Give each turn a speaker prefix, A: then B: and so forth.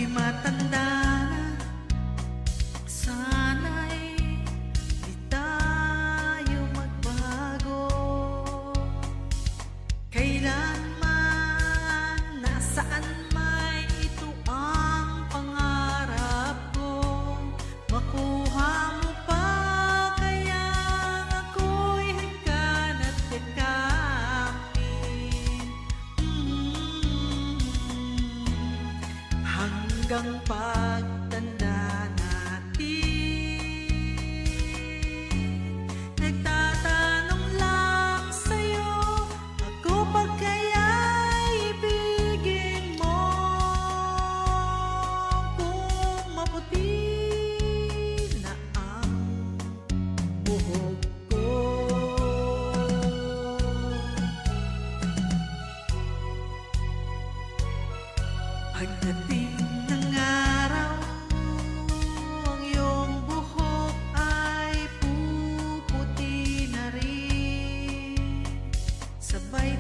A: matanda na, sana'y di tayo magbago. Kailanman, nasaan may ito ang pangarap ko. Makuha mo pa kaya ako'y hagkan at yakapin. Hanggang pagtanda natin, nagtatanong lang sa'yo ako, pa kaya'y ibigin mo. Kung maputi na ang buhok ko, pagdating ng araw, ang iyong buhok ay puputi na rin. Sabay